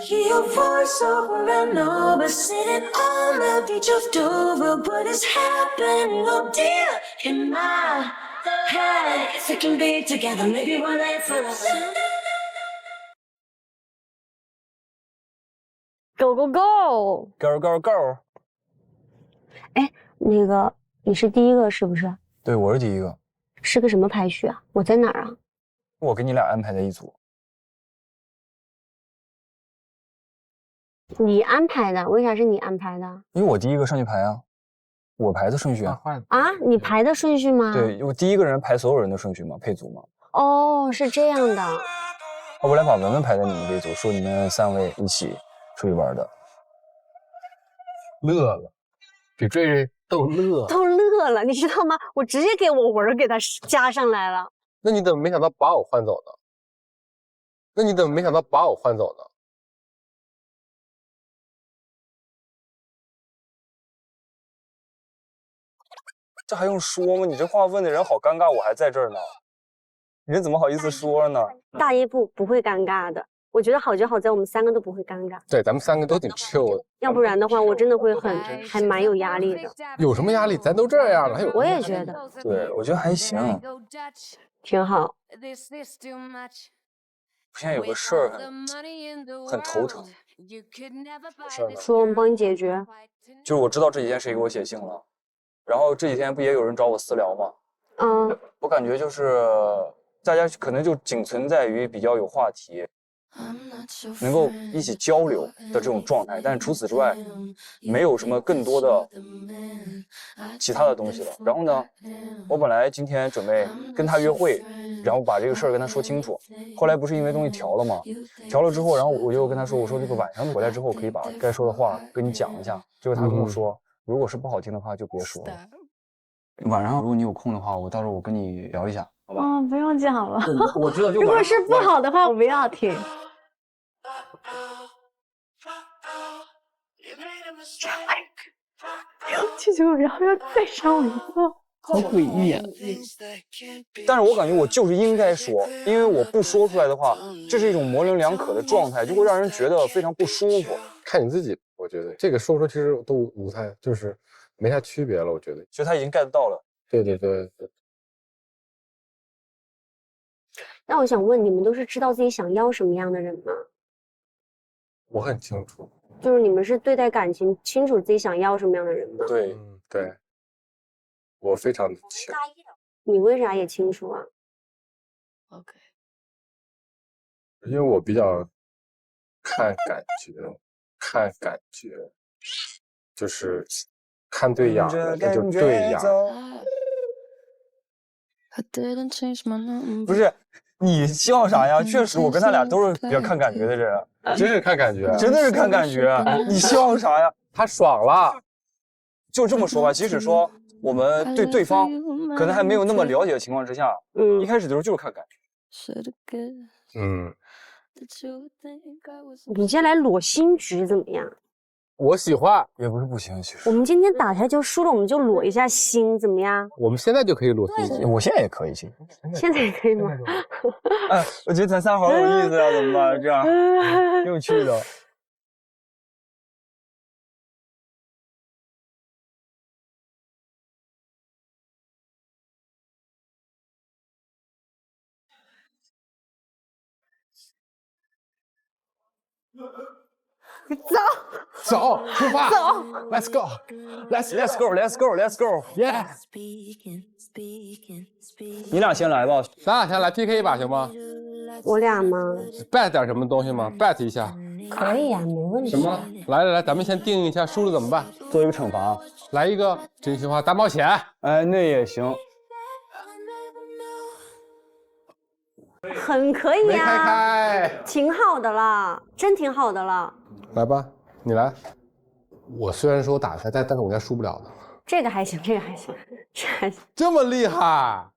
hear your voice over and over, sitting on the beach of Dover. What is happening, oh dear, in my head? If we can be together, maybe one day forever. Go go go go go go！ 哎，那个你是第一个是不是？对，我是第一个。是个什么排序啊？我在哪儿啊？我给你俩安排在一组。你安排的？为啥是你安排的？因为我第一个上去排啊，我排的顺序啊。啊，你排的顺序吗？对，我第一个人排所有人的顺序嘛，配组嘛。哦，是这样的。我本来把文文排在你们这组，说你们3位一起出去玩的。乐了，比这逗乐。都乐了，你知道吗？我直接给我文儿给他加上来了。那你怎么没想到把我换走呢？那你怎么没想到把我换走呢？这还用说吗？你这话问的人好尴尬，我还在这儿呢，人怎么好意思说呢？大一不会尴尬的，我觉得好就好在我们3个都不会尴尬。对，咱们3个都挺 chill 的。要不然的话，我真的会还蛮有压力的。有什么压力？咱都这样了，还有？我也觉得。对，我觉得还行，挺好。我现在有个事儿很头疼。说我们帮你解决。就是我知道这几天谁给我写信了。然后这几天不也有人找我私聊吗？嗯，我感觉就是大家可能就仅存在于比较有话题，能够一起交流的这种状态，但是除此之外，没有什么更多的其他的东西了。然后呢，我本来今天准备跟他约会，然后把这个事儿跟他说清楚。后来不是因为东西调了吗？调了之后，然后我就跟他说，我说这个晚上回来之后可以把该说的话跟你讲一下。结果他跟我说。如果是不好听的话，就别说了。晚上如果你有空的话，我到时候我跟你聊一下，好吧？哦，不用讲了。我知道，就如果是不好的话，我不要听。气球，然后要再伤我一个，好诡异啊！但是我感觉我就是应该说，因为我不说出来的话，这是一种模棱两可的状态，就会让人觉得非常不舒服。看你自己。我觉得这个说不说，其实都无太，就是没啥区别了。我觉得，其实他已经 get 到了。对对对对。那我想问，你们都是知道自己想要什么样的人吗？我很清楚。就是你们是对待感情清楚自己想要什么样的人吗？对，对。我非常的清。你为啥也清楚啊 ？OK。因为我比较看感觉。看感觉，就是看对眼了，那就对眼。不是，你希望啥呀？确实，我跟他俩都是比较看感觉的人，真是看感觉，真的是看感觉。你希望啥呀？他爽了，就这么说吧。即使说我们对对方可能还没有那么了解的情况之下，一开始的时候就是看感觉。你今天来裸心局怎么样？我喜欢，也不是不行。其实我们今天打台球输了，我们就裸一下心，怎么样？我们现在就可以裸心局，我现在也可以，现在也可以吗？哎，我觉得咱仨好有意思啊，怎么办？这样挺有趣的。走，出发，走 ，Let's go，Let's go，Yeah！ 你俩先来吧，咱俩先来 PK 一把行吗？我俩吗 ？bet 点什么东西吗 ？bet 一下。可以呀，没问题。什么？来，咱们先定一下，输了怎么办？做一个惩罚，来一个真心话大冒险。哎，那也行。很可以呀，没开，挺好的了，真挺好的了。来吧，你来。我虽然说我打开，但是我应该输不了的。这个还行，这个还行，这还行。这么厉害！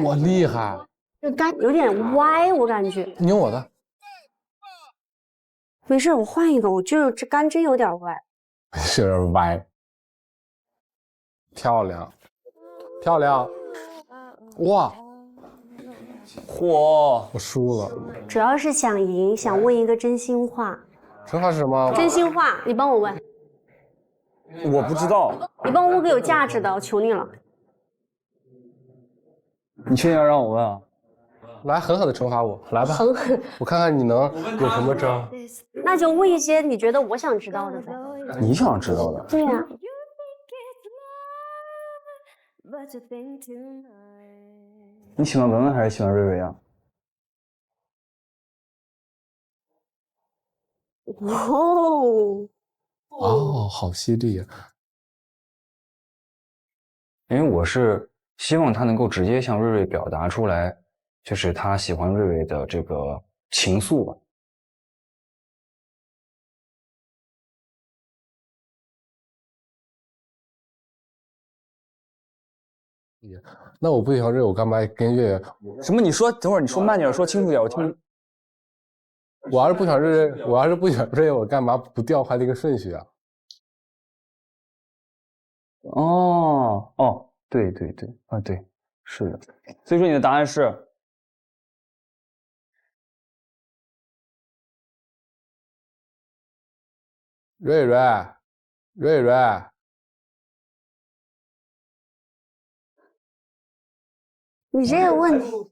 我厉害。这杆有点歪，我感觉。你用我的。没事，我换一个。我就是这杆真有点歪。有点歪。漂亮，漂亮。哇，嚯，我输了。主要是想赢，想问一个真心话。真话是什么？真心话，你帮我问，我不知道，你帮我问个有价值的，我求你了。你确定要让我问啊？来，狠狠的惩罚我，来吧，狠狠，我看看你能有什么招。那就问一些你觉得我想知道的呗。你想知道的？对呀、你喜欢文文还是喜欢瑞瑞啊？哦，哦，好犀利啊！因为我是希望他能够直接向瑞瑞表达出来，就是他喜欢瑞瑞的这个情愫吧。那我不喜欢瑞，我干嘛跟月月？什么？你说，等会儿你说慢点，说清楚点，我听。我要是不想瑞，我要是不想瑞，我干嘛不调换这个顺序啊？哦，对啊，对，是的。所以说你的答案是瑞瑞，瑞瑞，你这个问题，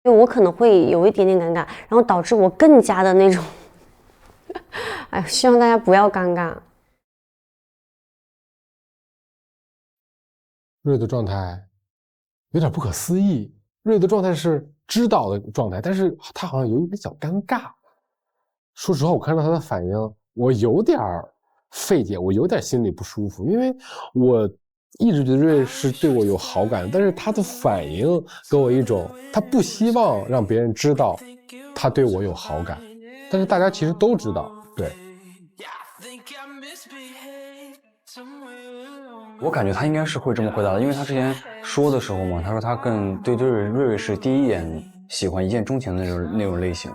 我可能会有一点点尴尬，然后导致我更加的那种，哎，希望大家不要尴尬。瑞的状态有点不可思议。瑞的状态是知道的状态，但是他好像有一点小尴尬。说实话，我看到他的反应，我有点费解，我有点心里不舒服，因为我一直觉得瑞是对我有好感的，但是他的反应给我一种他不希望让别人知道他对我有好感，但是大家其实都知道，对。我感觉他应该是会这么回答的，因为他之前说的时候嘛，他说他更对瑞是第一眼喜欢一见钟情的那种类型。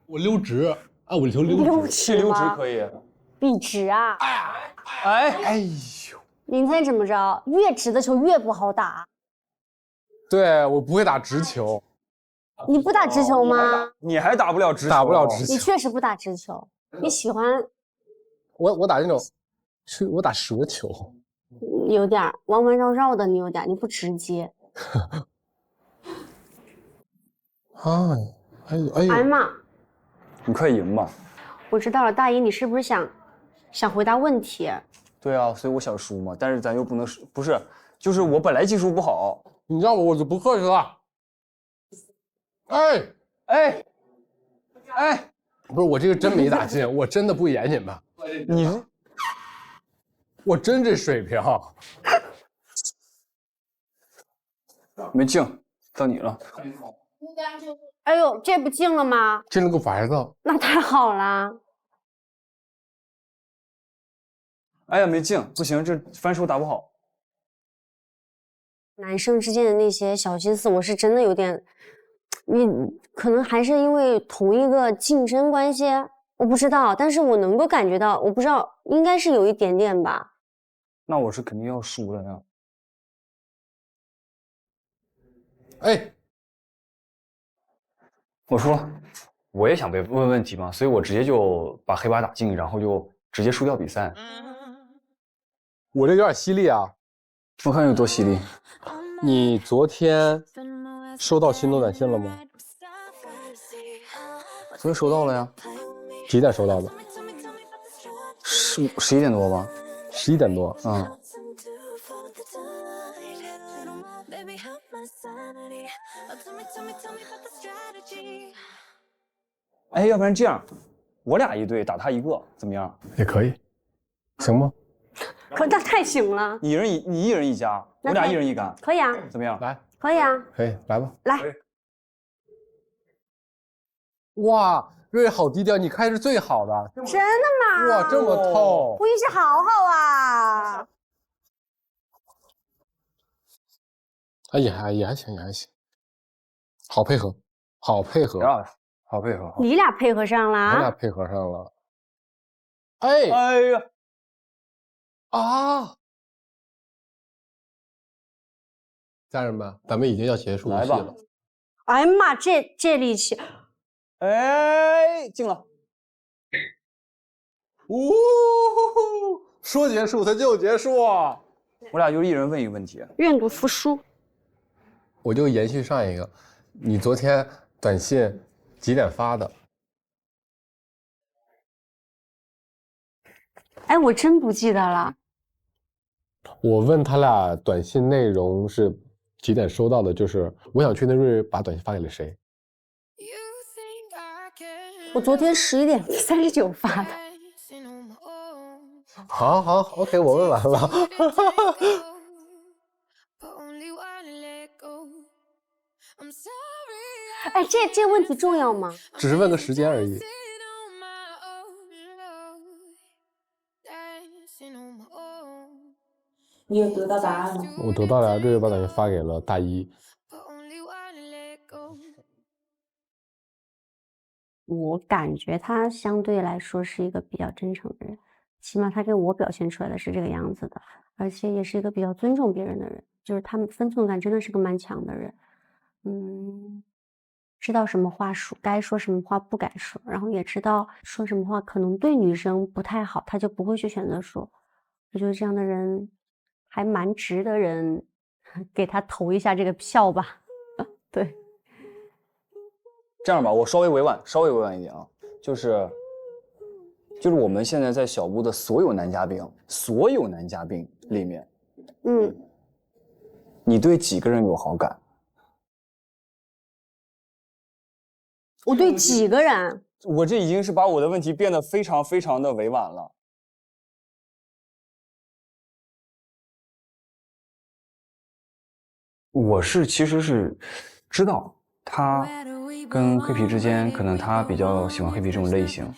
我溜直啊，我溜溜直，直吗？可以。笔直啊！哎呦，您猜怎么着？越直的球越不好打。对我不会打直球，你不打直球吗？你还打不了直球？打不了直球。你确实不打直球。你喜欢我打那种，是我打蛇球。有点弯弯绕绕的，你有点你不直接。啊，哎呦哎呦，哎呀妈！你快赢吧。我知道了，大姨，你是不是想回答问题？对啊，所以我想输嘛，但是咱又不能输，不是，就是我本来技术不好。你让我就不客气了。哎，不是我这个真没打进，我真的不演你们。你我真这水平。没进，到你了。哎呦，这不进了吗？进了个白的。那太好了。哎呀，没进，不行，这翻手打不好。男生之间的那些小心思，我是真的有点，你可能还是因为同一个竞争关系，我不知道，但是我能够感觉到，我不知道，应该是有一点点吧。那我是肯定要输的呀。哎，我输了，我也想被问问题嘛，所以我直接就把黑把打进，然后就直接输掉比赛。我这有点犀利啊。我看有多犀利。你昨天收到心动短信了吗？昨天收到了呀。几点收到的11点多吧。11点多。嗯。哎，要不然这样，我俩一队打他一个，怎么样？也可以，行吗？可那太行了，你一人一家，我俩一人一杆，可以啊，怎么样？来，可以啊，可以，来吧。来。哇，瑞好低调，你开是最好的。真的吗？哇，这么透。运气好好啊。哎呀，也还行，也还行。好配合，好配合。好配合。你俩配合上了啊？我俩配合上了。哎呀！啊！家人们，咱们已经要结束游戏来吧了。哎呀妈，这力气，哎，进了。说结束它就结束啊！我俩就一人问一个问题。愿赌服输。我就延续上一个，你昨天短信几点发的？哎，我真不记得了。我问他俩短信内容是几点收到的，就是我想确定瑞瑞把短信发给了谁。我昨天11:39发的。好，OK，我问完了。哎，这问题重要吗？只是问个时间而已。你有得到答案吗？我得到了，瑞瑞把短信发给了大一。我感觉他相对来说是一个比较真诚的人，起码他给我表现出来的是这个样子的，而且也是一个比较尊重别人的人，就是他们分寸感真的是个蛮强的人。知道什么话说，该说什么话不该说，然后也知道说什么话可能对女生不太好，他就不会去选择说。我觉得这样的人还蛮值得人给他投一下这个票吧。对。这样吧，我稍微委婉一点啊，就是我们现在在小屋的所有男嘉宾里面，你对几个人有好感？我对几个人？我这已经是把我的问题变得非常非常的委婉了。我其实是知道他跟黑皮之间，可能他比较喜欢黑皮这种类型，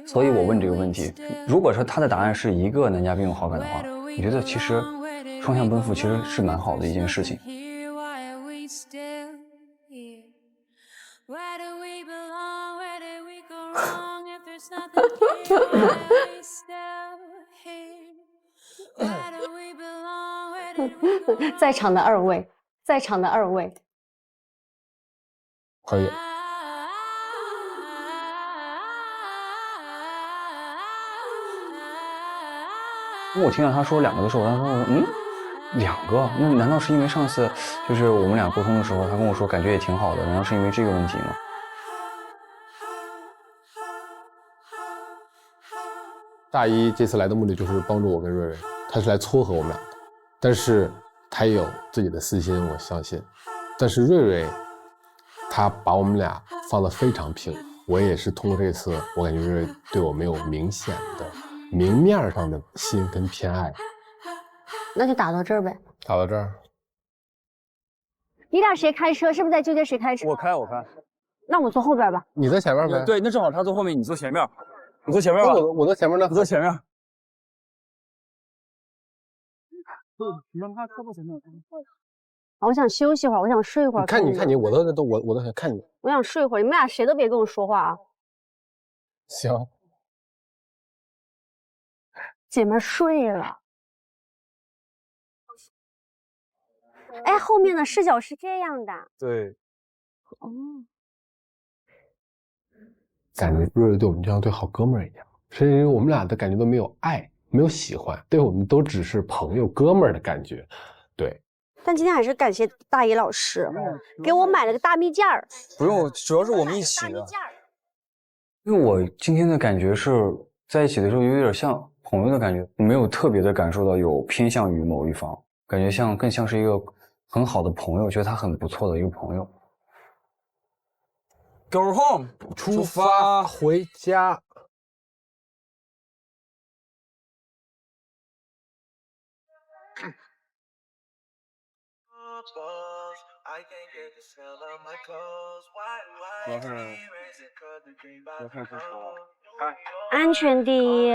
所以我问这个问题。如果说他的答案是一个男嘉宾有好感的话，我觉得其实双向奔赴其实是蛮好的一件事情。在场的二位，可以。因为我听到他说2个的时候，他说2个，那难道是因为上次就是我们俩沟通的时候，他跟我说感觉也挺好的，难道是因为这个问题吗？大一这次来的目的就是帮助我跟瑞瑞，他是来撮合我们俩的，但是他也有自己的私心，我相信。但是瑞瑞，他把我们俩放得非常平，我也是通过这次，我感觉瑞瑞对我没有明显的明面上的心跟偏爱。那就打到这儿呗。打到这儿。你俩谁开车？是不是在纠结谁开车？我开。那我坐后边吧。你在前面呗。对，那正好他坐后面，你坐前面。你坐前面吧。我坐前面呢。你坐前面。你让他车坐前面。我想休息会儿，我想睡一会儿。你看你，我都想看你。我想睡一会儿，你们俩谁都别跟我说话啊。行。姐们睡了。哎，后面的视角是这样的。对。哦。感觉瑞瑞对我们就像对好哥们儿一样，是因为我们俩的感觉都没有爱，没有喜欢，对我们都只是朋友哥们儿的感觉。对。但今天还是感谢大一老师，给我买了个大蜜饯儿。不用，主要是我们一起的。因为我今天的感觉是在一起的时候有点像朋友的感觉，没有特别的感受到有偏向于某一方，感觉更像是一个很好的朋友，觉得他很不错的一个朋友。Go home， 出发回家。主要是安全第一。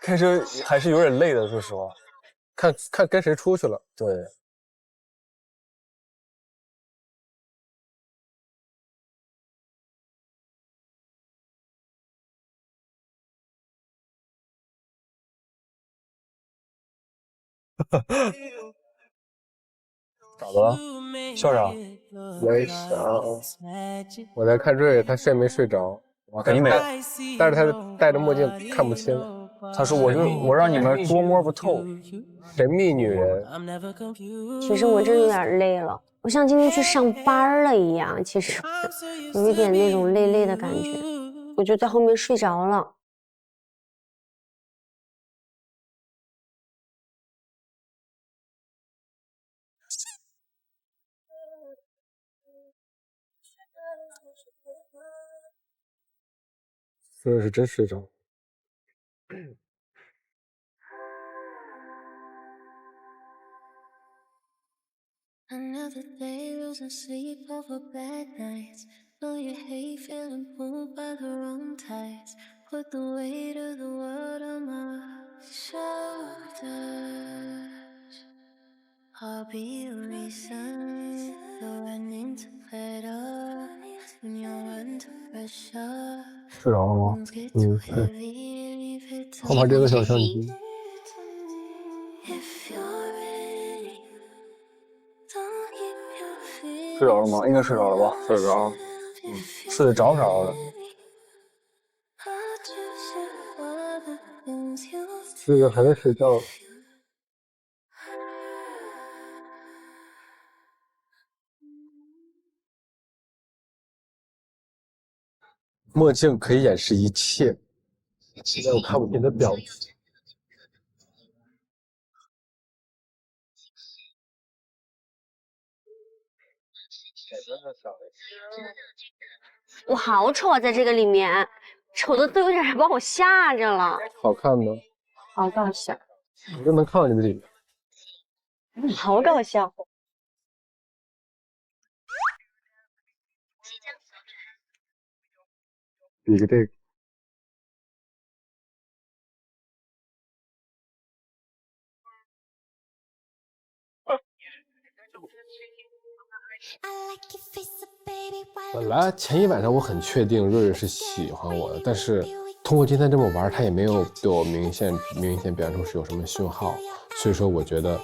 开车还是有点累的，说实话。看跟谁出去了。对。咋的了？笑啥？没啥，我在看瑞瑞，他睡没睡着？肯定没有。但是他戴着墨镜看不清。他说我让你们捉摸不透。神秘女人。其实我真有点累了，我像今天去上班了一样，其实有一点那种累累的感觉，我就在后面睡着了。瑞瑞是真睡着。Another day losing sleep over bad nights. Know you hate feeling pulled by the wrong tides. Put the weight of the world on my shoulders. I'll be a reason you're running to better when you're under pressure. 睡着了吗？ Won't get too heavy, leave it to 后面这个小相机。If you're ready, don't keep your feet. 睡着了吗？应该睡着了吧？睡着。睡得着着的。这个还在睡觉。墨镜可以掩饰一切，现在我看不见你的表情。我好丑啊，在这个里面，丑的都有点把我吓着了。好看的，好搞笑，我就能看到你的脸。好搞笑。比个这个。本来前一晚上我很确定瑞瑞是喜欢我的，但是通过今天这么玩，他也没有对我明显表现出是有什么讯号，所以说我觉得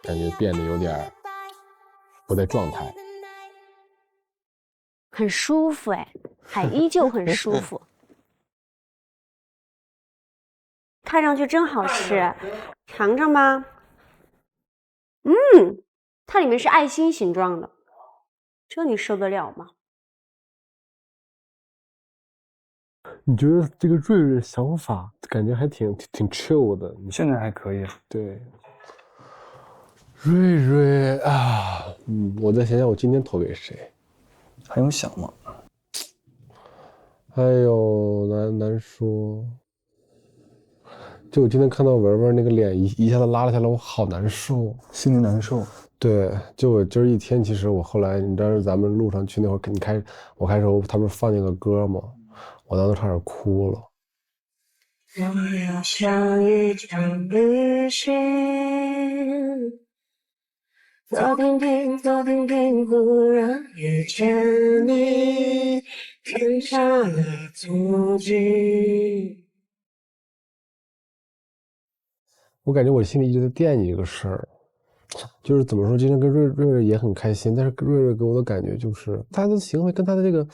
感觉变得有点不在状态。很舒服哎，还依旧很舒服，看上去真好吃，尝尝吧。它里面是爱心形状的，这你受得了吗？你觉得这个瑞瑞的想法感觉还挺 chill 的？现在还可以。对，瑞瑞啊，我再想想我今天投给谁？还用想吗？哎呦，难说。就我今天看到文文那个脸一下子拉了下来，我好难受，心里难受。对，就我今儿一天，其实我后来，你知道咱们路上去那会儿，我开始他们放那个歌嘛，我当时差点哭了。我要像一场旅行，走停停，走停停，忽然遇见你，停下了足迹。我感觉我心里一直在惦记一个事儿，就是怎么说，今天跟瑞瑞也很开心，但是瑞瑞给我的感觉就是他的行为跟他的这个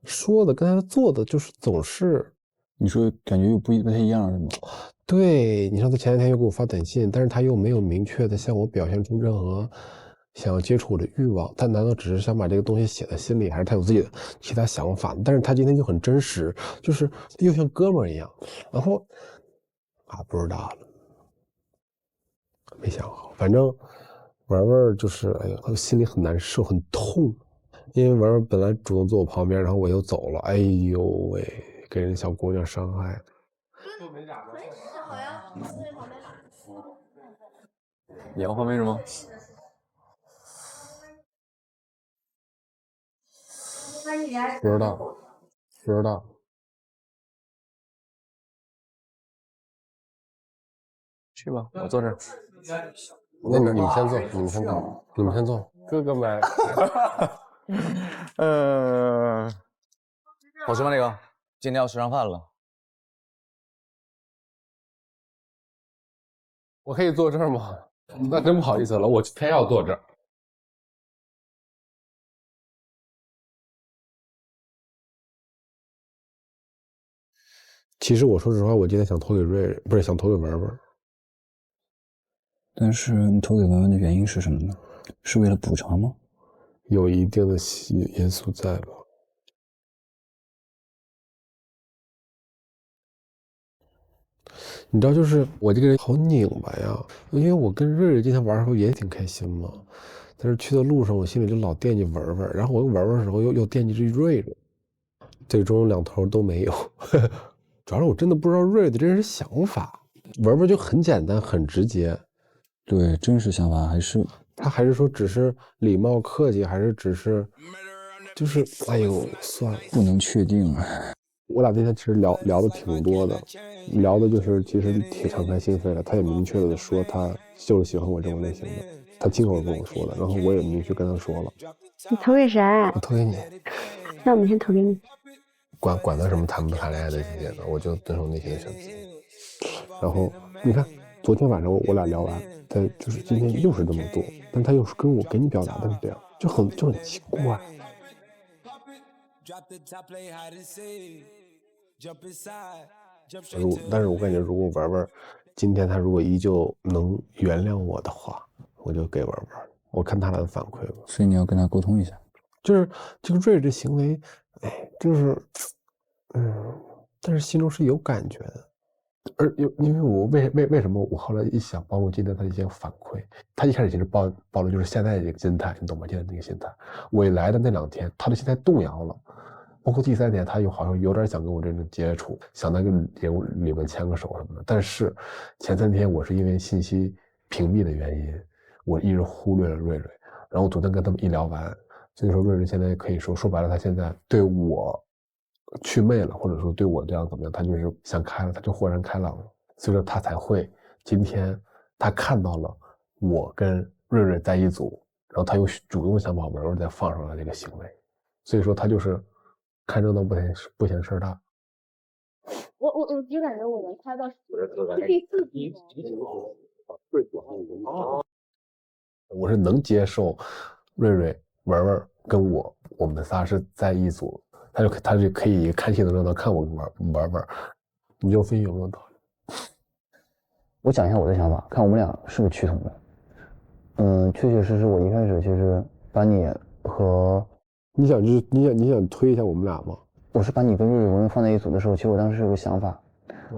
说的跟他做的就是总是，你说感觉又不太一样是吗？对，你说他前2天又给我发短信，但是他又没有明确的向我表现出任何想要接触我的欲望，他难道只是想把这个东西写在心里，还是他有自己的其他想法？但是他今天就很真实，就是又像哥们儿一样，然后不知道了。没想好，反正玩玩就是，哎呀，心里很难受，很痛，因为玩玩本来主动坐我旁边，然后我又走了，哎呦喂，给人小姑娘伤害。你要旁边什么？不知道，不知道。去吧，我坐这儿。那你们先坐，你们先坐。哥哥们，好吃吗？这个今天要吃上饭了。我可以坐这儿吗？那真不好意思了，我偏要坐这儿。其实我说实话，我今天想投给瑞瑞，不是想投给文文。但是你投给文文的原因是什么呢？是为了补偿吗？有一定的因素在吧。你知道，就是我这个人好拧巴呀，因为我跟瑞瑞今天玩的时候也挺开心嘛，但是去的路上我心里就老惦记文文，然后我玩的时候又惦记着瑞瑞，最终两头都没有。主要是我真的不知道瑞瑞的真实想法，文文就很简单很直接。对，真实想法还是他还是说只是礼貌客气，还是只是就是哎呦算了，不能确定。我俩那天其实聊的挺多的，聊的就是其实挺敞开心扉的。他也明确的说他就是喜欢我这种类型的，他亲口跟我说的，然后我也明确跟他说了。你投给谁？我投给你。那我明天投给你。管他什么谈不谈恋爱的这些的，我就遵守内心的选择。然后你看，昨天晚上我俩聊完，他就是今天又是这么做，但他又是跟我给你表达的是这样，就很奇怪。但是我感觉，如果文文今天他如果依旧能原谅我的话，我就给文文，我看他俩的反馈吧。所以你要跟他沟通一下。就是这个瑞瑞这行为，哎，就是，但是心中是有感觉的。而因为我为什么我后来一想，包括今天他的一些反馈，他一开始其实暴露就是现在的这个心态，你懂吗？现在这个心态，我一来的那2天，他的心态动摇了。包括第3天，他好像有点想跟我这种接触，想在节目里面牵个手什么的。但是前3天我是因为信息屏蔽的原因，我一直忽略了瑞瑞。然后昨天跟他们一聊完，所以说瑞瑞现在可以说白了，他现在对我祛魅了，或者说对我这样怎么样，他就是想开了，他就豁然开朗了。所以说他才会今天他看到了我跟瑞瑞在一组，然后他又主动想把文文再放上来这个行为。所以说他就是看热闹不嫌事儿大。我就感觉我能猜到第4集。我是能接受瑞瑞、文文跟我们仨是在一组，他就可以看戏的热闹看我跟文文。你就分析有没有道理？我讲一下我的想法，看我们俩是不是趋同的。确确实实，我一开始就是把你和你想推一下我们俩吗？我是把你跟瑞瑞文文放在一组的时候，其实我当时有个想法，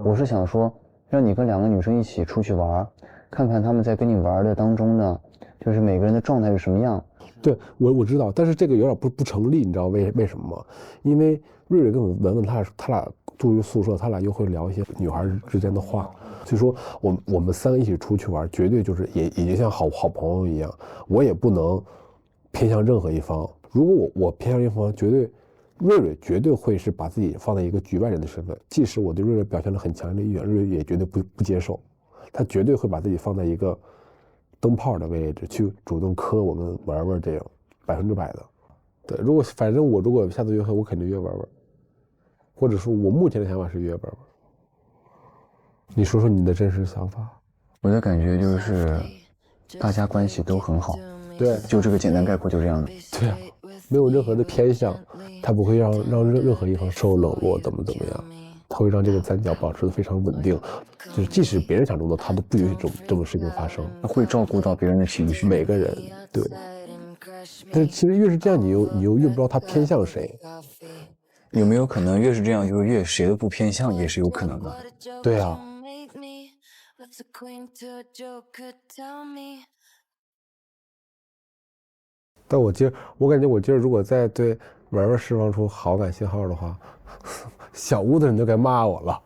我是想说让你跟2个女生一起出去玩，看看她们在跟你玩的当中呢，就是每个人的状态是什么样。对，我知道，但是这个有点不成立，你知道为什么吗？因为瑞瑞跟文文他俩住于宿舍，他俩又会聊一些女孩之间的话，所以说我们3个一起出去玩，绝对就是也就像好朋友一样，我也不能偏向任何一方。如果我偏向一方，瑞瑞绝对会是把自己放在一个局外人的身份，即使我对瑞瑞表现了很强烈的意愿，瑞瑞也绝对不接受，他绝对会把自己放在一个灯泡的位置去主动磕我跟文文，这样100%的。对，反正我如果下次约会，我肯定约文文，或者说我目前的想法是约文文。你说说你的真实想法。我的感觉就是大家关系都很好，对，就这个简单概括就这样的。对啊，没有任何的偏向，他不会让任何一方受冷落，怎么样，他会让这个三角保持的非常稳定，就是即使别人想这么做，他都不允许这种事情发生，会照顾到别人的情绪，每个人。对，但是其实越是这样，你又越不知道他偏向谁。有没有可能越是这样，就越谁都不偏向，也是有可能的。对啊。但我感觉我今儿如果再对文文释放出好感信号的话，小屋的人就该骂我了，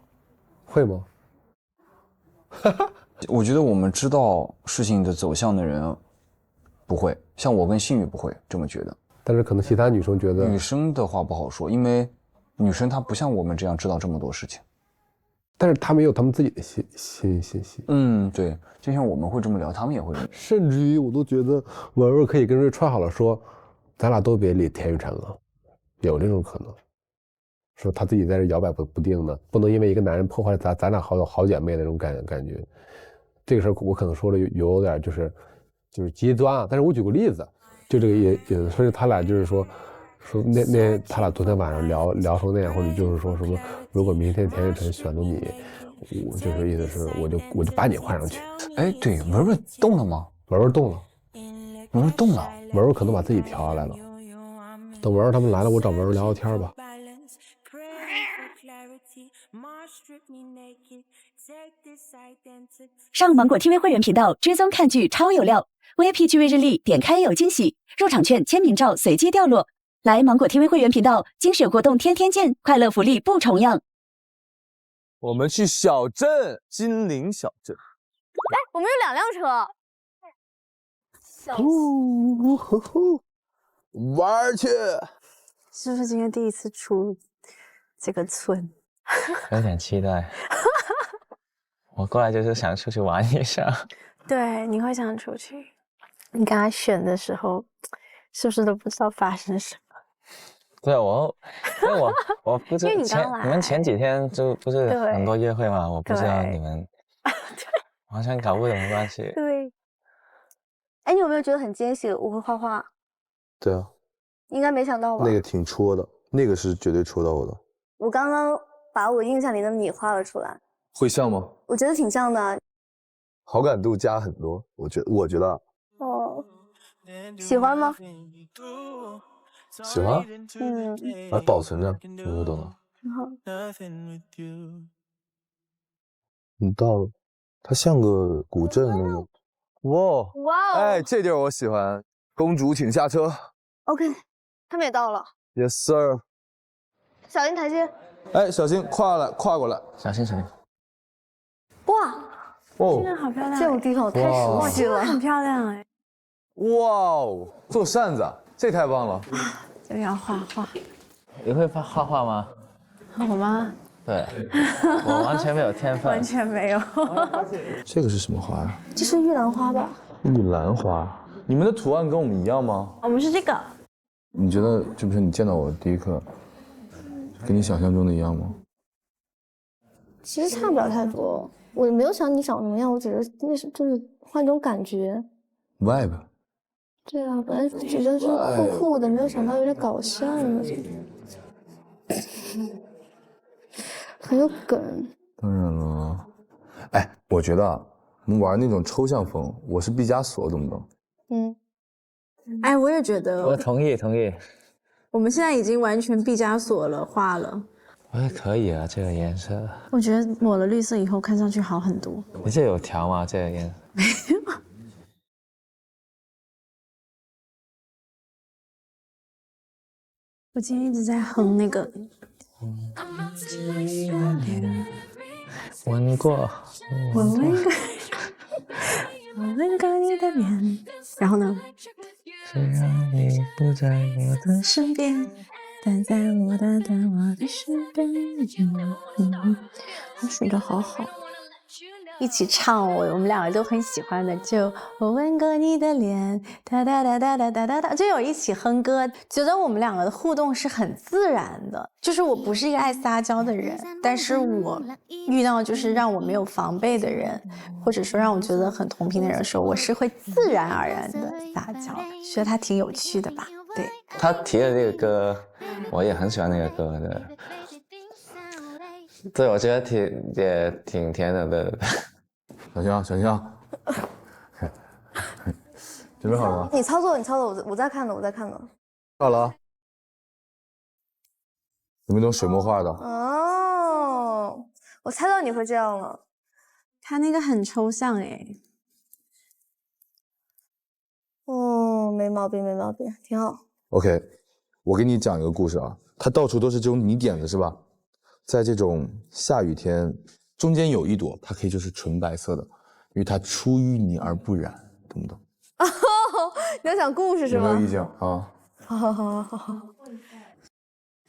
会吗？我觉得我们知道事情的走向的人不会，像我跟信宇不会这么觉得。但是可能其他女生觉得，女生的话不好说，因为女生她不像我们这样知道这么多事情。但是他们有他们自己的信息。对，就像我们会这么聊，他们也会这么聊。甚至于我都觉得文文可以跟瑞串好了说，咱俩都别理田雨辰了，有这种可能。说他自己在这摇摆不定的，不能因为一个男人破坏咱俩好姐妹的那种感觉。这个事儿我可能说的有点就是极端啊。但是我举个例子，就这个也所以他俩就是说说他俩昨天晚上聊成那样，或者就是说什么，如果明天田雨辰选了你，我就是意思是我就把你换上去。哎，对，文文动了吗？文文动了，文文动了，文文可能把自己调下来了。等文文他们来了，我找文文聊聊天吧。上芒果 TV 会员频道追踪看剧超有料 ，VIP 剧位日历点开有惊喜，入场券签名照随机掉落。来芒果 TV 会员频道，精选活动天天见，快乐福利不重样。我们去小镇，金陵小镇。哎，我们有2辆车。玩去！是不是今天第一次出这个村？有点期待。我过来就是想出去玩一下。对，你会想出去。你刚才选的时候，是不是都不知道发生什么？对，因为我不知因为你们前几天就不是很多约会嘛，我不知道你们，完全搞不懂关系。对。哎，你有没有觉得很惊喜？我会画画。对啊。应该没想到吧？那个挺戳的，那个是绝对戳到我的。我刚刚把我印象里的你画了出来。会像吗？我觉得挺像的。好感度加很多，我觉得。哦。喜欢吗？喜欢。还保存着，你就懂了。挺好。你到了，它像个古镇那种。哇！哎，这地儿我喜欢。公主，请下车。OK， 他们也到了。Yes sir。小心台阶。哎，小心跨过来，小心。哇！哦，真的好漂亮。这种地方我太熟悉了，很漂亮哎。哇哦，做扇子，这太棒了。这个要画画。你会画画吗？我吗？对，我完全没有天分。完全没有。这个是什么花呀？这是玉兰花吧？玉兰花。你们的图案跟我们一样吗？我们是这个。你觉得这不是你见到我的第一刻，跟你想象中的一样吗？其实差不了太多，我没有想你长什么样，我只是就是换一种感觉。vibe。对啊，本来觉得是酷酷的，没有想到有点搞笑呢，很有梗。当然了，哎，我觉得我们玩那种抽象风，我是毕加索，懂不懂？哎，我也觉得。我同意。我们现在已经完全毕加索了，画了。我觉得可以啊，这个颜色。我觉得抹了绿色以后，看上去好很多。你这有调吗？这个颜色？没有。我今天一直在哼那个。闻过。我闻过你的脸。然后呢？虽然你不在我的身边，但在我的身边。我数得好好。一起唱我们两个都很喜欢的，就我吻过你的脸，哒哒哒哒哒哒哒哒，就有一起哼歌，觉得我们两个的互动是很自然的。就是我不是一个爱撒娇的人，但是我遇到就是让我没有防备的人，或者说让我觉得很同频的人的时候，我是会自然而然的撒娇，觉得他挺有趣的吧？对，他提的这个歌，我也很喜欢那个歌的。对，我觉得也挺甜的，对。小心啊！准备好了吗？你操作，我在看呢。好了。有没有那种水墨画的？哦，我猜到你会这样了。他那个很抽象哎。哦，没毛病，挺好。OK， 我给你讲一个故事啊，它到处都是这种泥点子是吧？在这种下雨天，中间有一朵，它可以就是纯白色的，因为它出淤泥而不染，懂不懂？哦，你要讲故事是吗？有没有意见啊？好。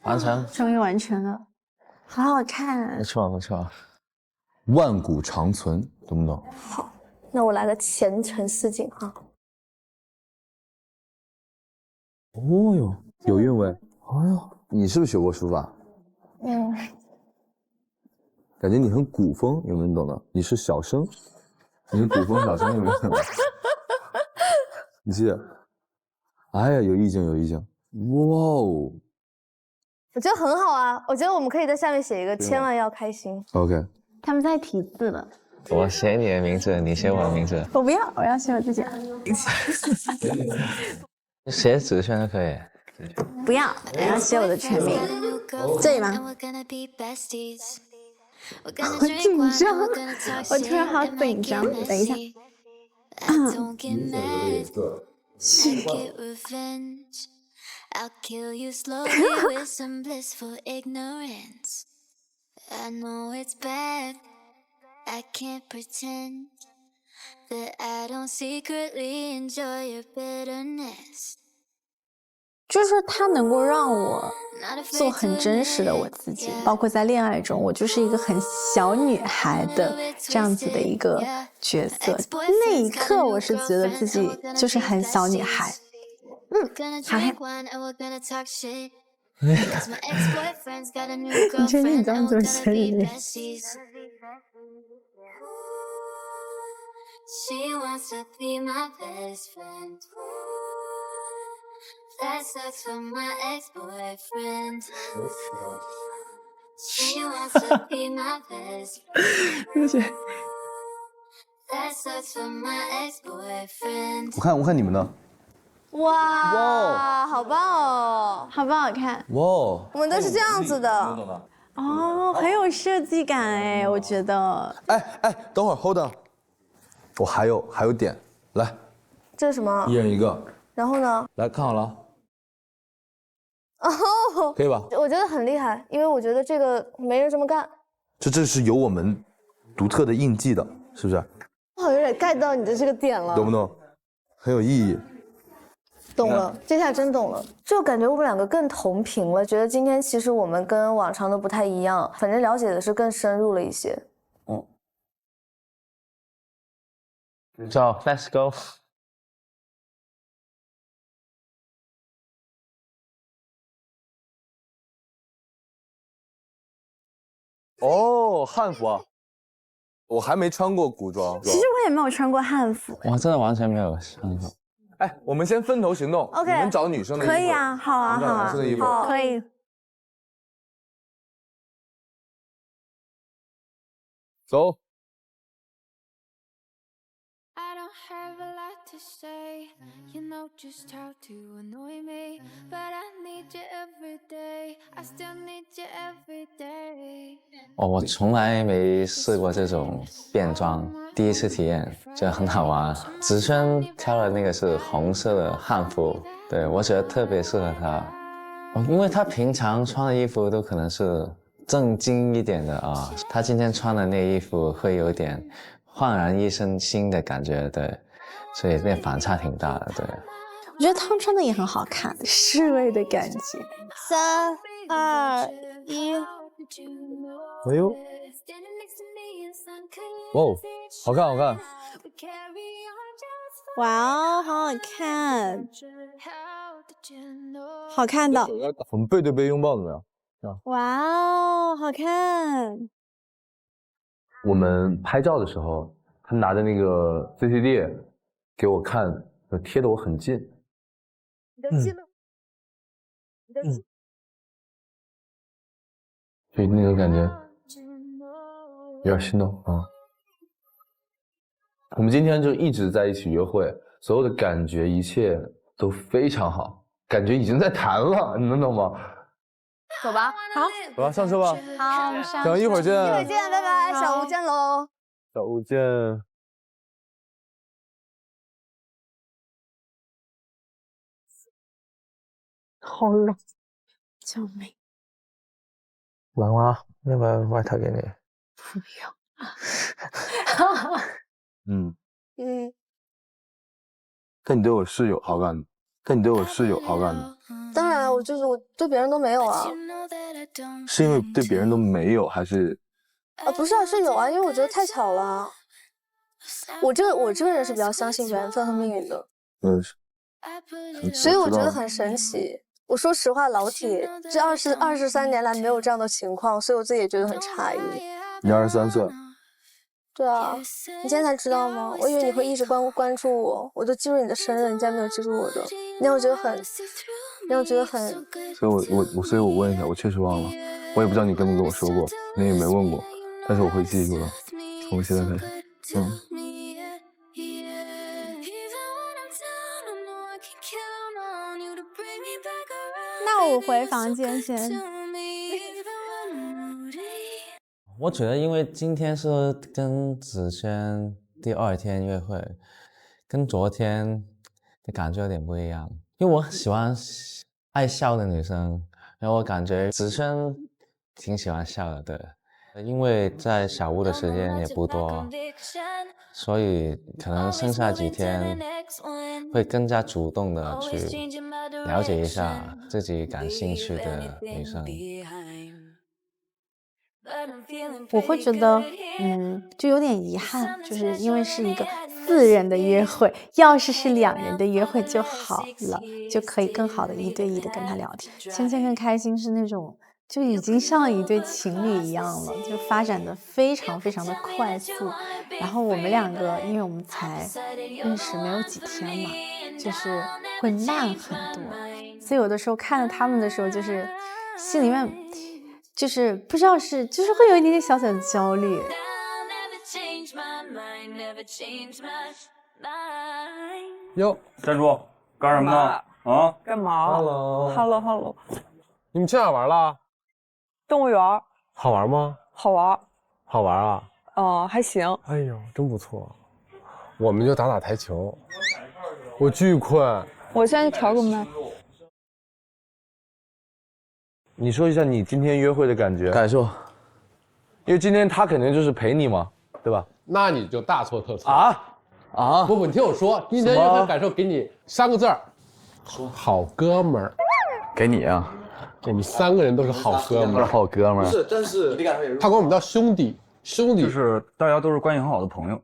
完成，终于完成了，好好看。不错。万古长存，懂不懂？好，那我来个前程似锦哈。哦哟，有韵味。哎呦，你是不是学过书法？感觉你很古风，有没有懂的？你是小生，你是古风小生，有没有懂的？你是，哎呀，有意境。哇哦，我觉得很好啊，我觉得我们可以在下面写一个，千万要开心。 OK， 他们在提字了。我写你的名字，你写我的名字。我不要，我要写我自己。写子轩都可以。不要，我要写我的全名。这里吗？好紧张，我突然好紧张。等一下。I'll kill you slowly with some blissful ignorance. I know it's bad, I can't pretend that I don't secretly enjoy your bitterness. 就是他能够让我做很真实的我自己，包括在恋爱中，我就是一个很小女孩的这样子的一个角色。那一刻，我是觉得自己就是很小女孩。好看。你确定你这样做生日？ She wants to be my best friend. That sucks for my ex-boyfriend. She wants to be my best friend. That sucks for my ex-boyfriend. 我看你们的。哇，好棒哦，好不好看？哇，我们都是这样子的。哦，很有设计感哎，我觉得。哎，等会儿 hold on， 我还有点，来，这是什么？一人一个。然后呢？来看好了。哦，可以吧？我觉得很厉害，因为我觉得这个没人这么干。这是有我们独特的印记的，是不是？我有点 get 到你的这个点了，懂不懂？很有意义。懂了，这下真懂了。就感觉我们两个更同频了，觉得今天其实我们跟往常的不太一样，反正了解的是更深入了一些。走 ，Let's go。哦，汉服啊，我还没穿过古装。其实我也没有穿过汉服。我真的完全没有穿过。哎，我们先分头行动。 OK， 你们找女生的衣服。可以啊，好啊，好啊，男生的衣服。可以。走。哦，我从来没试过这种变装，第一次体验，觉得很好玩。子轩挑的那个是红色的汉服，对，我觉得特别适合他，因为他平常穿的衣服都可能是正经一点的啊，他今天穿的那衣服会有点焕然一身新的感觉，对，所以那反差挺大的，对。我觉得他们穿的也很好看，侍卫的感觉。3、2、1。哎呦，哦，好看好看。哇哦，好好看，好看的。我们背对背拥抱怎么样？哇哦，好看。我们拍照的时候，他拿着那个 CCD 给我看，贴得我很近。你都近了，你都近。所以那个感觉有点心动啊。我们今天就一直在一起约会，所有的感觉一切都非常好，感觉已经在谈了，你能懂吗？走吧，好，走吧，上车吧。好，上车。一会儿见。一会儿见，拜拜，小吴见喽。小吴见。好冷，救命！冷吗？要不要外套给你？不要。嗯。但你对我是有好感的，当然，我对别人都没有啊。是因为对别人都没有，还是？不是啊，是有啊，因为我觉得太巧了。我这个人是比较相信缘分和命运的。所以我觉得很神奇。我说实话，老铁，这23年来没有这样的情况，所以我自己也觉得很诧异。你23岁。对啊，你今天才知道吗？我以为你会一直关注我，我都记住你的生日，你竟然没有记住我的，你让我觉得很让我觉得很……所以我问一下，我确实忘了，我也不知道你跟没跟我说过，你也没问过，但是我会记住的，从现在开始，那我回房间先。我觉得，因为今天是跟子轩第2天约会，跟昨天的感觉有点不一样。因为我很喜欢爱笑的女生，然后我感觉子轩挺喜欢笑的，对。因为在小屋的时间也不多，所以可能剩下几天会更加主动的去了解一下自己感兴趣的女生。我会觉得，就有点遗憾，就是因为是一个4人的约会，要是2人的约会就好了，就可以更好的1对1的跟他聊天。芊芊更开心是那种就已经像一对情侣一样了，就发展的非常非常的快速。然后我们2个，因为我们才认识没有几天嘛，就是会慢很多，所以有的时候看着他们的时候，就是心里面。就是不知道是，就是会有一点点小小的焦虑。哟，站住！干什么呢？啊？干嘛 ？Hello，你们去哪儿玩了？动物园。好玩吗？好玩。好玩啊？还行。哎呦，真不错。我们就打台球。我巨困。我现在调个麦。你说一下你今天约会的感受，因为今天他肯定就是陪你嘛，对吧？那你就大错特错啊！不，你听我说，今天约会感受给你3个字儿，好哥们儿。给你啊，我们3个人都是好哥们儿，好哥们儿。是，但是他管我们叫兄弟，就是大家都是关系很好的朋友。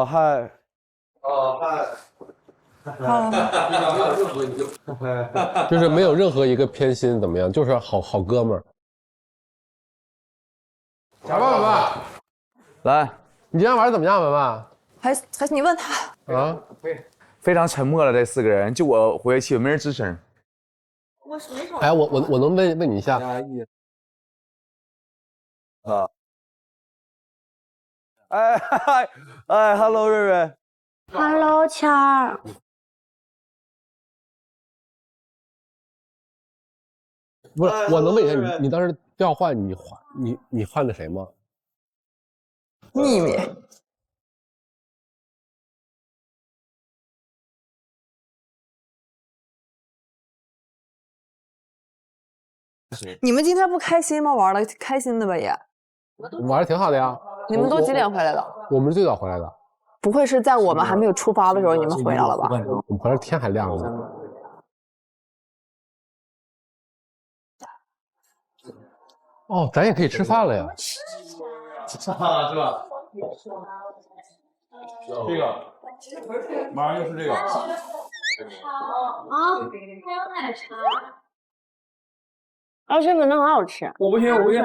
嗨。就是没有任何一个偏心，怎么样？就是好哥们儿。小文文，来，你今天玩的怎么样，文文？还是你问他啊？非常沉默了，这4个人，就我回去没人吱声。哎，我能问你一下？Hello， 瑞瑞。Hello， 谦儿。不是，我能问一下你当时调换你换的谁吗？秘密。你们今天不开心吗？玩的开心的吧也。玩的挺好的呀。你们都几点回来的？我们是最早回来的。不会是在我们还没有出发的时候你们回来了吧？我们回来天还亮着呢。哦，咱也可以吃饭了呀。是吧？这个，马上就是这个。啊，还有奶茶。这粉很好吃。我不行，我不行。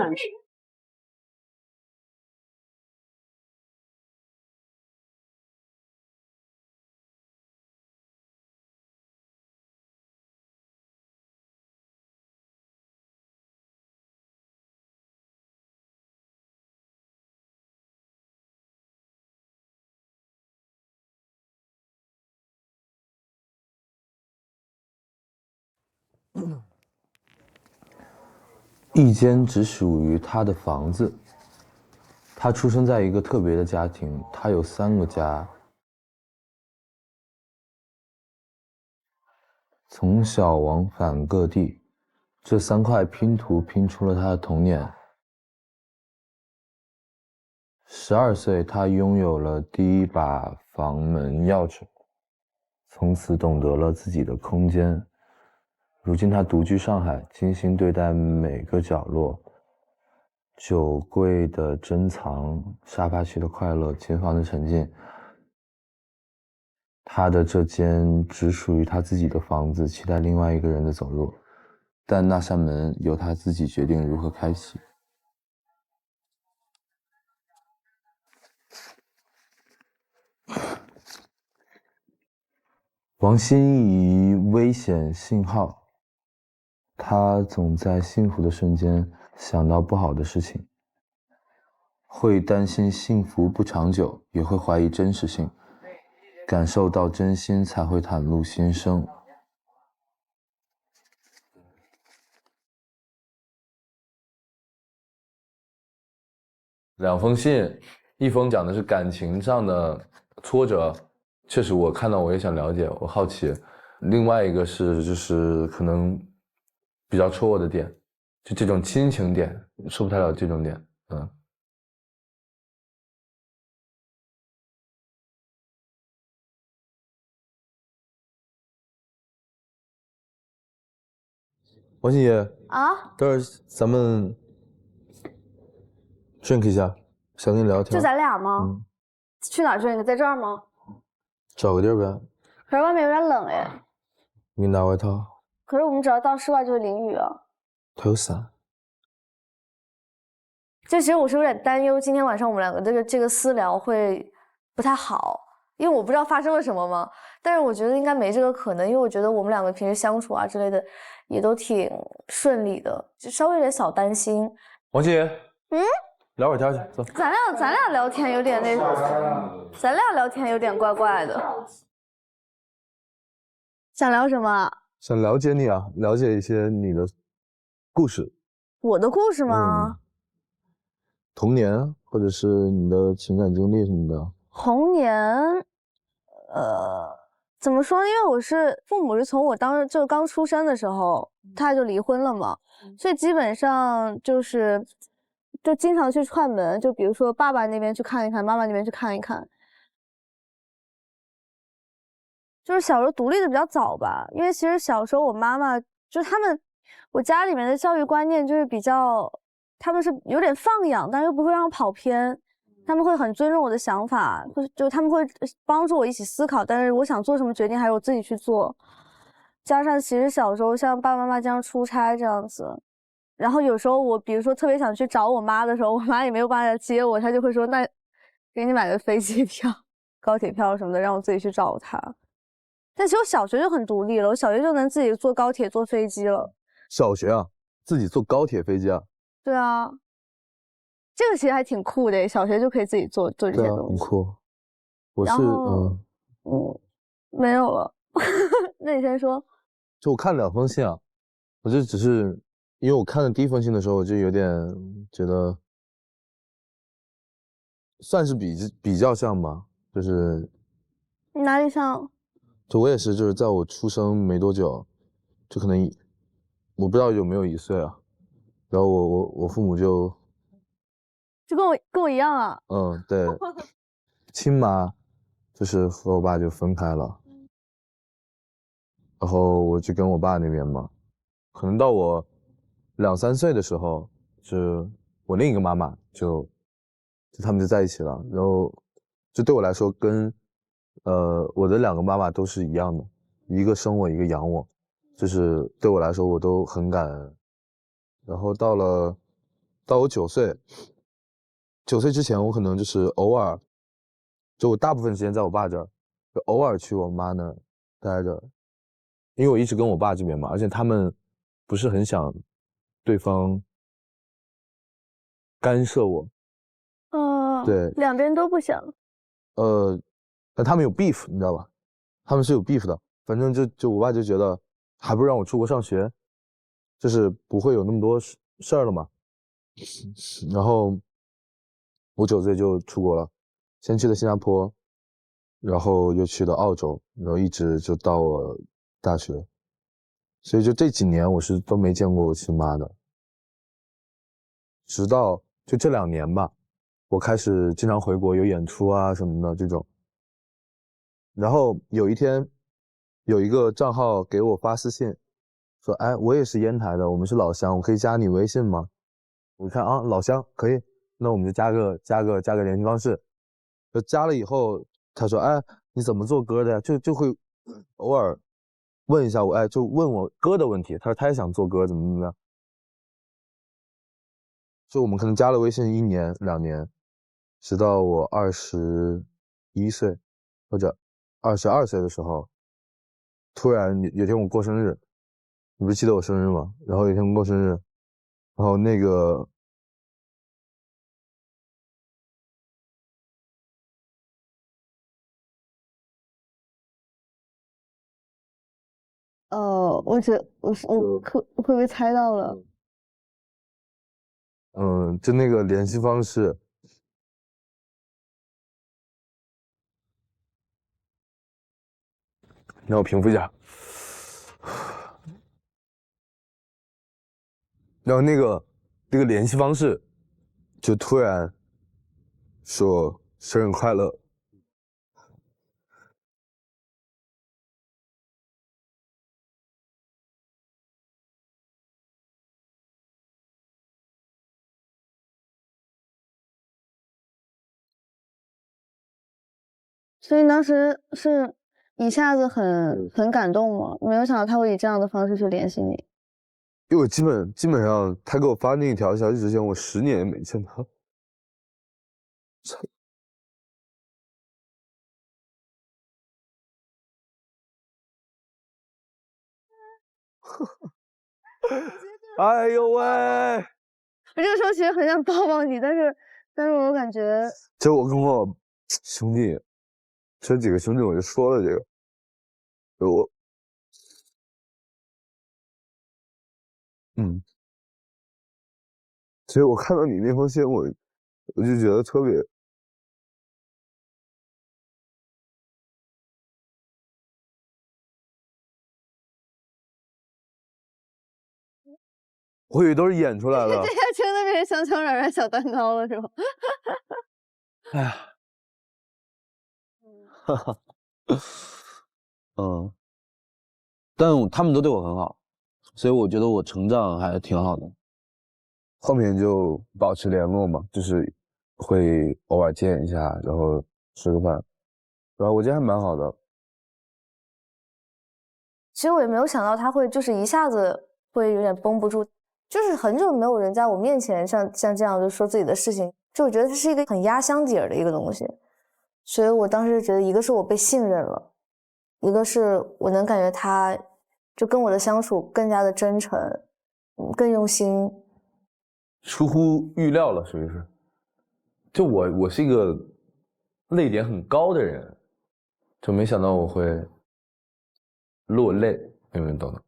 一间只属于他的房子。他出生在一个特别的家庭，他有3个家。从小往返各地，这3块拼图拼出了他的童年。12岁，他拥有了第1把房门钥匙，从此懂得了自己的空间。如今他独居上海，精心对待每个角落，酒柜的珍藏，沙发区的快乐，琴房的沉静。他的这间只属于他自己的房子，期待另外一个人的走入，但那扇门由他自己决定如何开启。王心怡危险信号，她总在幸福的瞬间想到不好的事情，会担心幸福不长久，也会怀疑真实性，感受到真心才会袒露心声。2封信，一封讲的是感情上的挫折，确实我看到我也想了解，我好奇。另外一个是就是可能比较戳我的点，就这种亲情点，说不太了这种点，王心怡啊，待会儿咱们 drink 一下，想跟你聊天。就咱俩吗？去哪儿 drink？在这儿吗？找个地儿呗。可是外面有点冷哎。给你拿外套。可是我们只要到室外就会淋雨啊。他有伞。就其实我是有点担忧，今天晚上我们两个这个私聊会不太好，因为我不知道发生了什么嘛。但是我觉得应该没这个可能，因为我觉得我们两个平时相处啊之类的也都挺顺利的，就稍微有点小担心。王心怡，聊会儿天去，走。咱俩聊天有点那种，咱俩聊天有点怪怪的。想聊什么？想了解你啊，了解一些你的故事。我的故事吗？童年，或者是你的情感经历什么的。童年，怎么说呢？因为我父母是从我就刚出生的时候，他就离婚了嘛，所以基本上就经常去串门，就比如说爸爸那边去看一看，妈妈那边去看一看。就是小时候独立的比较早吧，因为其实小时候我妈妈就是我家里面的教育观念就是比较，他们是有点放养，但又不会让我跑偏，他们会很尊重我的想法，就他们会帮助我一起思考，但是我想做什么决定还是我自己去做。加上其实小时候像爸爸妈妈经常出差这样子，然后有时候我比如说特别想去找我妈的时候，我妈也没有办法接我，她就会说那给你买个飞机票、高铁票什么的，让我自己去找她。但其实我小学就很独立了，我小学就能自己坐高铁、坐飞机了。小学啊，自己坐高铁、飞机啊？对啊，这个其实还挺酷的，小学就可以自己做这些东西。很酷。我是没有了。那你先说。就我看2封信啊，我就只是因为我看了第1封信的时候，我就有点觉得算是比较像吧，就是哪里像？就我也是，就是在我出生没多久，就可能我不知道有没有1岁啊，然后我父母就跟我一样啊。对，亲妈就是和我爸就分开了，然后我就跟我爸那边嘛，可能到我2、3岁的时候，就我另一个妈妈就他们就在一起了，然后就对我来说跟我的2个妈妈都是一样的，一个生我，一个养我，就是对我来说我都很感恩。然后到我9岁，9岁之前我可能就是偶尔，就我大部分时间在我爸这儿，就偶尔去我妈那儿待着，因为我一直跟我爸这边嘛，而且他们不是很想对方干涉我。对，两边都不想。但他们有 beef， 你知道吧？他们是有 beef 的。反正就我爸就觉得，还不如让我出国上学，就是不会有那么多事儿了嘛。然后我9岁就出国了，先去的新加坡，然后又去的澳洲，然后一直就到我大学。所以就这几年我是都没见过我亲妈的，直到就这2年吧，我开始经常回国有演出啊什么的这种。然后有一天，有一个账号给我发私信，说：“哎，我也是烟台的，我们是老乡，我可以加你微信吗？”我一看啊，老乡可以，那我们就加个联系方式。就加了以后，他说：“哎，你怎么做歌的呀？”就会偶尔问一下我，哎，就问我歌的问题。他说他也想做歌，怎么样？就我们可能加了微信1年2年，直到我21岁或者22岁的时候，突然有天我过生日，你不是记得我生日吗？然后有天过生日，然后那个我会不会猜到了？就那个联系方式，让我平复一下。然后那个联系方式，就突然说生日快乐。所以当时是一下子很感动吗？没有想到他会以这样的方式去联系你。因为我基本上他给我发那一条消息之前，我10年也没见他。哎呦喂！我这个时候其实很想抱抱你，但是我感觉，就我跟我兄弟，这几个兄弟我就说了这个，所以我看到你那封信，我就觉得特别。我以为都是演出来的。这下真的变成香肠软软小蛋糕了，是吗？哎呀，哈哈，但他们都对我很好，所以我觉得我成长还挺好的。后面就保持联络嘛，就是会偶尔见一下，然后吃个饭，然后我觉得还蛮好的。其实我也没有想到他会就是一下子会有点绷不住，就是很久没有人在我面前像这样就说自己的事情，就我觉得它是一个很压箱底儿的一个东西，所以我当时觉得一个是我被信任了，一个是我能感觉他就跟我的相处更加的真诚，更用心，出乎预料了，属于是。就我是一个泪点很高的人，就没想到我会落泪，有没有懂的？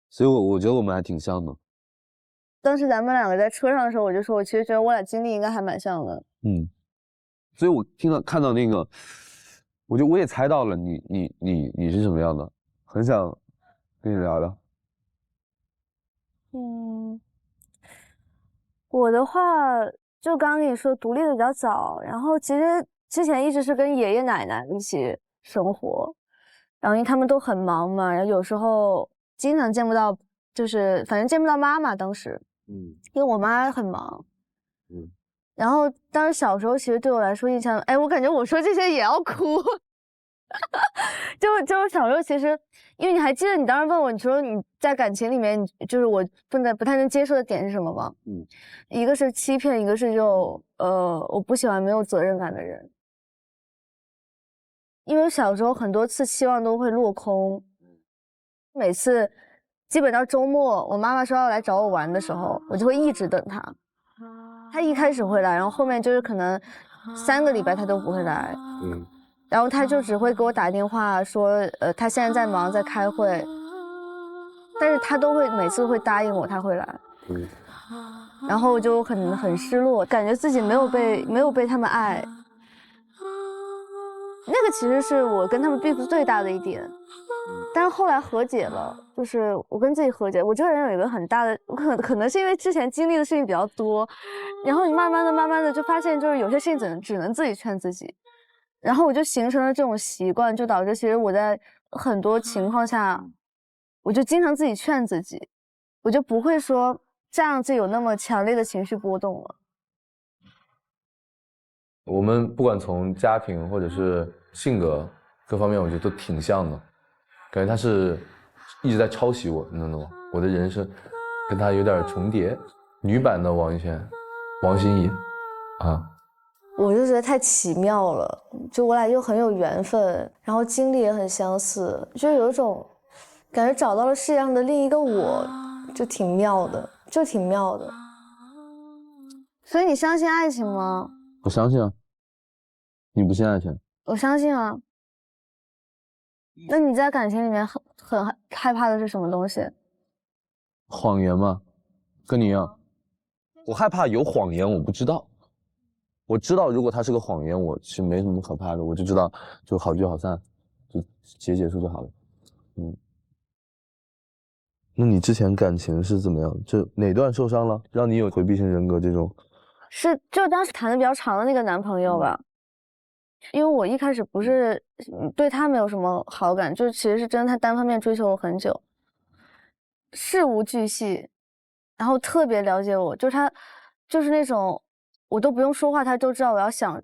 所以我觉得我们还挺像的。当时咱们两个在车上的时候，我就说我其实觉得我俩经历应该还蛮像的。所以我看到那个，我也猜到了你是什么样的，很想跟你聊聊。我的话就刚刚跟你说独立的比较早，然后其实之前一直是跟爷爷奶奶一起生活，然后因为他们都很忙嘛，然后有时候经常见不到，就是反正见不到妈妈当时，因为我妈很忙，然后当时小时候其实对我来说印象，哎，我感觉我说这些也要哭。就是小时候，其实因为你还记得你当时问我，你说你在感情里面，就是我不太能接受的点是什么吗？一个是欺骗，一个是我不喜欢没有责任感的人。因为小时候很多次期望都会落空，每次基本到周末，我妈妈说要来找我玩的时候，我就会一直等她。她一开始会来，然后后面就是可能3个礼拜她都不会来。然后他就只会给我打电话说，他现在在忙，在开会，但是他都会每次会答应我他会来，然后我就很失落，感觉自己没有被他们爱，那个其实是我跟他们 beef 最大的一点，但是后来和解了，就是我跟自己和解，我这个人有一个很大的，可能是因为之前经历的事情比较多，然后你慢慢的就发现，就是有些事情只能自己劝自己。然后我就形成了这种习惯，就导致其实我在很多情况下，我就经常自己劝自己，我就不会说再让自己有那么强烈的情绪波动了。我们不管从家庭或者是性格各方面，我觉得都挺像的，感觉他是一直在抄袭我，你能懂吗？我的人生跟他有点重叠。女版的王一轩，王心怡啊。我就觉得太奇妙了，就我俩又很有缘分，然后经历也很相似，就有一种感觉找到了世界上的另一个我，就挺妙的，就挺妙的。所以你相信爱情吗？我相信啊。你不信爱情？我相信啊。那你在感情里面很害怕的是什么东西？谎言嘛，跟你一样。我害怕有谎言，我不知道。我知道如果它是个谎言，我是没什么可怕的，我就知道就好聚好散，就结束就好了。那你之前感情是怎么样？就哪段受伤了，让你有回避型人格这种？就当时谈的比较长的那个男朋友吧。因为我一开始不是对他没有什么好感，就其实是真的他单方面追求我很久，事无巨细，然后特别了解我，就是他就是那种我都不用说话他都知道我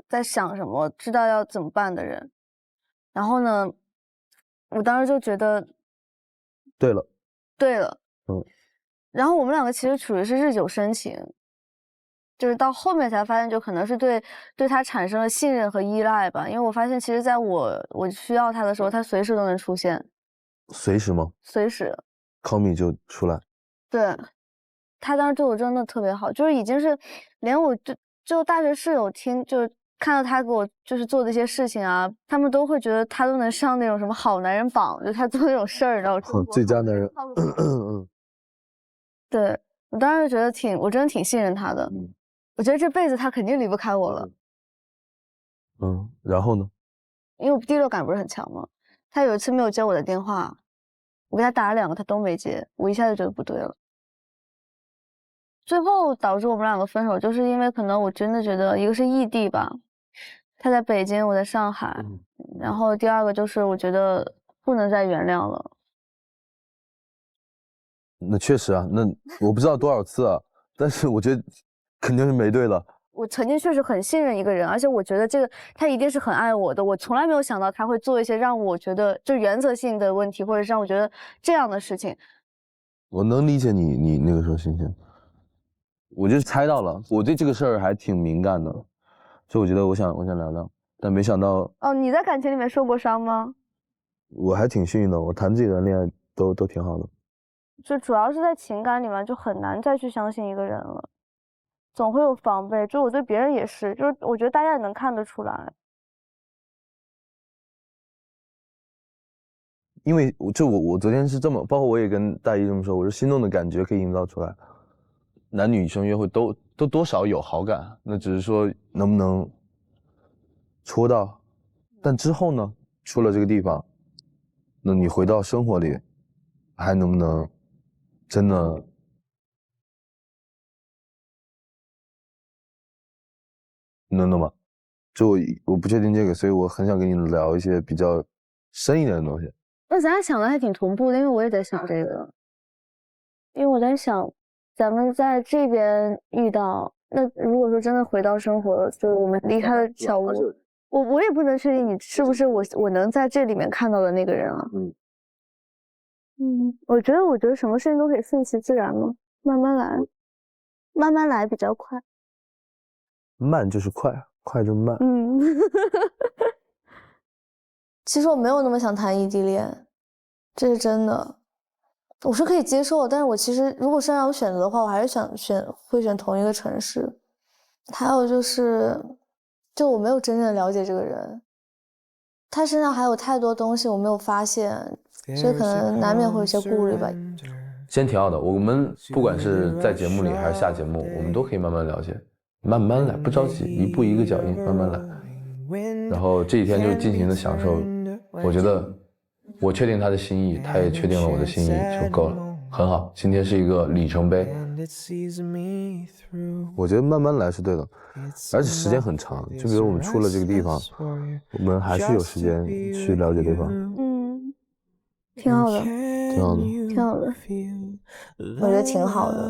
在想什么，知道要怎么办的人。然后呢，我当时就觉得对了，然后我们两个其实处于是日久生情。就是到后面才发现，就可能是对他产生了信任和依赖吧。因为我发现，其实在我需要他的时候，他随时都能出现。随时吗？随时。call me 就出来。对，他当时对我真的特别好，就是已经是连我就大学室友就是看到他给我就是做的一些事情啊，他们都会觉得他都能上那种什么好男人榜，就他做那种事儿，然后最佳男人。对，我当时觉得我真的挺信任他的。我觉得这辈子他肯定离不开我了。然后呢？因为我第六感不是很强嘛，他有一次没有接我的电话，我给他打了2个，他都没接，我一下就觉得不对了。最后导致我们两个分手，就是因为可能我真的觉得一个是异地吧，他在北京，我在上海，然后第二个就是我觉得不能再原谅了。那确实啊，那我不知道多少次啊，但是我觉得肯定是没对了。我曾经确实很信任一个人，而且我觉得他一定是很爱我的。我从来没有想到他会做一些让我觉得就原则性的问题，或者是让我觉得这样的事情。我能理解你那个时候心情，我就猜到了。我对这个事儿还挺敏感的，所以我觉得我想聊聊，但没想到。哦，你在感情里面受过伤吗？我还挺幸运的，我谈这段恋爱都挺好的。就主要是在情感里面就很难再去相信一个人了，总会有防备。就我对别人也是，就是我觉得大家也能看得出来。因为我昨天是这么，包括我也跟大一这么说，我说心动的感觉可以营造出来，男女生约会都多少有好感，那只是说能不能戳到。但之后呢，出了这个地方，那你回到生活里，还能不能真的能懂吗？就我不确定这个，所以我很想跟你聊一些比较深一点的东西。那咱俩想的还挺同步的，因为我也在想这个。因为我在想，咱们在这边遇到，那如果说真的回到生活，就是我们离开了小屋，我也不能确定你是不是我能在这里面看到的那个人啊。我觉得什么事情都可以顺其自然嘛，慢慢来，慢慢来比较快。慢就是快，快就是慢。其实我没有那么想谈异地恋，这是真的。我是可以接受，但是我其实如果是让我选择的话，我还是会选同一个城市。还有就是，就我没有真正的了解这个人，他身上还有太多东西我没有发现，所以可能难免会有一些顾虑吧。先挺好的，我们不管是在节目里还是下节目，我们都可以慢慢了解，慢慢来，不着急，一步一个脚印，慢慢来。然后这几天就尽情的享受，我觉得我确定他的心意，他也确定了我的心意就够了，很好。今天是一个里程碑。我觉得慢慢来是对的，而且时间很长。就比如我们出了这个地方，我们还是有时间去了解对方。挺好的，挺好的，挺好的，我觉得挺好的。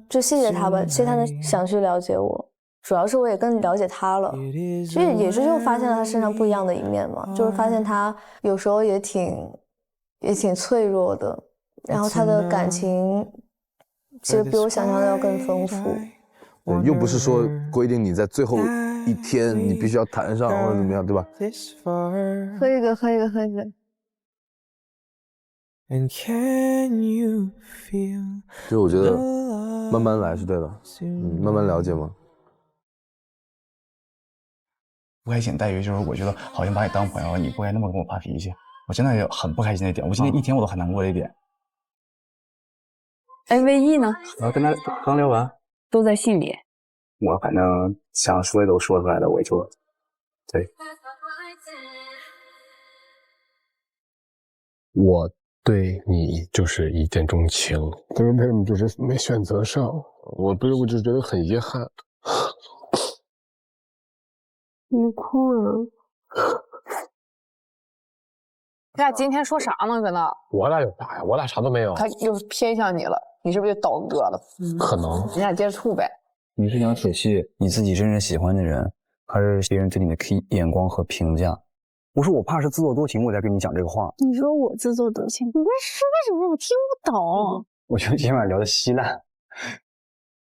就谢谢他吧，谢谢他能想去了解我。主要是我也更了解他了，其实也是就发现了他身上不一样的一面嘛，就是发现他有时候也挺脆弱的，然后他的感情其实比我想象的要更丰富。又不是说规定你在最后一天你必须要谈上或者怎么样，对吧？喝一个，喝一个，喝一个。就我觉得慢慢来是对的，慢慢了解嘛。不开心在于就是我觉得好像把你当朋友了，你不该那么跟我发脾气，我真的有很不开心的点，我今天一天我都很难过的一点。哎，魏毅呢？我跟他刚聊完，都在信里。我反正想说的都说出来了，我就对。我对你就是一见钟情，但是为什么就是没选择上？我就觉得很遗憾。你哭了？你俩今天说啥呢？搁那？我俩有啥呀？我俩啥都没有。他又偏向你了，你是不是就倒戈了？可能。你俩接着处呗。你是想舍弃你自己真正喜欢的人，还是别人对你的眼光和评价？我说我怕是自作多情，我才跟你讲这个话。你说我自作多情？你在说什么？我听不懂。我觉得今晚聊的稀烂，